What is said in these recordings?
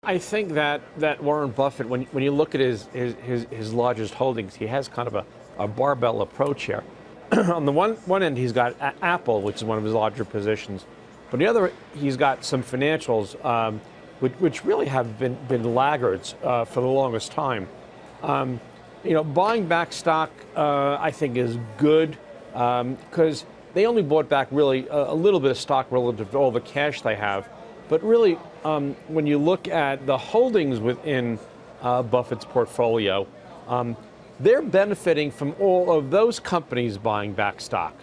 I think that Warren Buffett, when you look at his largest holdings, he has kind of a barbell approach here. On the one end, he's got Apple, which is one of his larger positions. But on the other, he's got some financials, which really have been laggards for the longest time. Buying back stock, I think, is good because they only bought back really a little bit of stock relative to all the cash they have. But really, when you look at the holdings within Buffett's portfolio, they're benefiting from all of those companies buying back stock.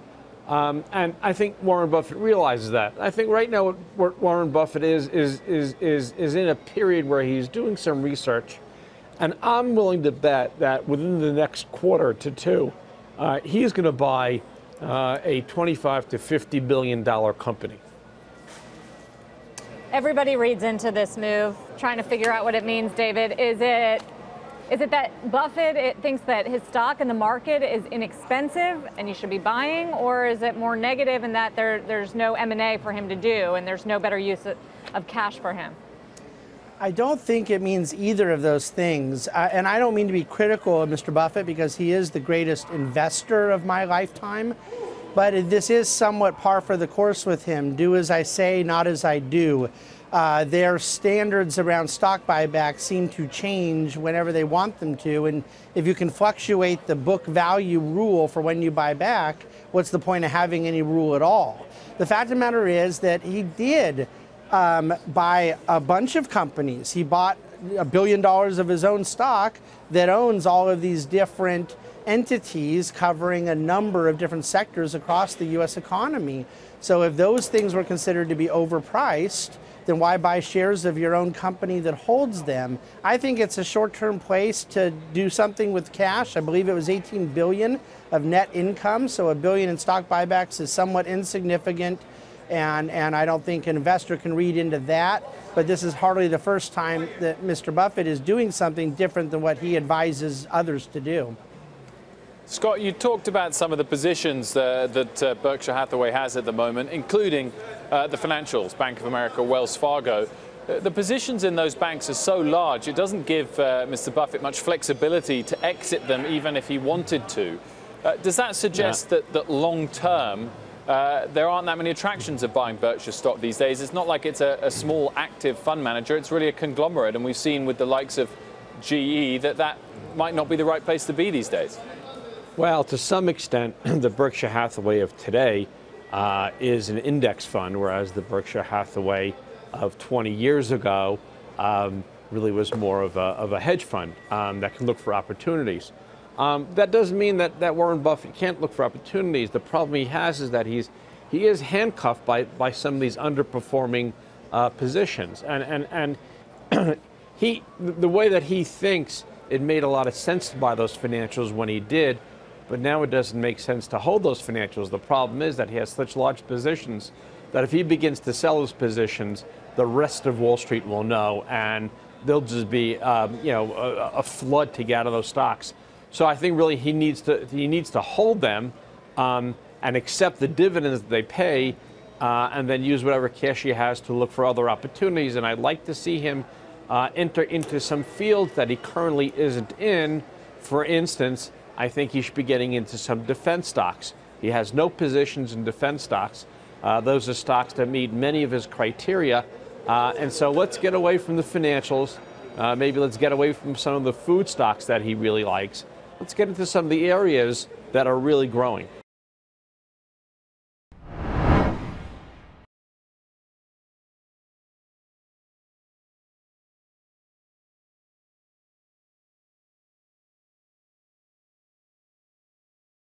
And I think Warren Buffett realizes that. I think right now what Warren Buffett is in a period where he's doing some research, and I'm willing to bet that within the next quarter to two, he's going to buy a $25 to $50 billion company. Everybody reads into this move, trying to figure out what it means, David. Is it that Buffett thinks that his stock in the market is inexpensive and you should be buying, or is it more negative in that there's no M&A for him to do and there's no better use of cash for him? I don't think it means either of those things. And I don't mean to be critical of Mr. Buffett because he is the greatest investor of my lifetime. But this is somewhat par for the course with him. Do as I say, not as I do. Their standards around stock buyback seem to change whenever they want them to. And if you can fluctuate the book value rule for when you buy back, what's the point of having any rule at all? The fact of the matter is that he did buy a bunch of companies. He bought $1 billion of his own stock that owns all of these different entities covering a number of different sectors across the U.S. economy. So if those things were considered to be overpriced, then why buy shares of your own company that holds them? I think it's a short-term place to do something with cash. I believe it was $18 billion of net income, so $1 billion in stock buybacks is somewhat insignificant, and I don't think an investor can read into that. But this is hardly the first time that Mr. Buffett is doing something different than what he advises others to do. Scott, you talked about some of the positions that Berkshire Hathaway has at the moment, including the financials, Bank of America, Wells Fargo. The positions in those banks are so large, it doesn't give Mr. Buffett much flexibility to exit them even if he wanted to. Does that suggest that long term, there aren't that many attractions of buying Berkshire stock these days? It's not like it's a small active fund manager, it's really a conglomerate, and we've seen with the likes of GE that might not be the right place to be these days. Well, to some extent, the Berkshire Hathaway of today is an index fund, whereas the Berkshire Hathaway of 20 years ago really was more of a hedge fund that can look for opportunities. That doesn't mean that Warren Buffett can't look for opportunities. The problem he has is that he is handcuffed by some of these underperforming positions, and the way that he thinks, it made a lot of sense to buy those financials when he did. But now it doesn't make sense to hold those financials. The problem is that he has such large positions that if he begins to sell those positions, the rest of Wall Street will know, and there'll just be a flood to get out of those stocks. So I think really he needs to hold them and accept the dividends that they pay, and then use whatever cash he has to look for other opportunities. And I'd like to see him enter into some fields that he currently isn't in. For instance, I think he should be getting into some defense stocks. He has no positions in defense stocks. Those are stocks that meet many of his criteria. And so let's get away from the financials. Maybe let's get away from some of the food stocks that he really likes. Let's get into some of the areas that are really growing.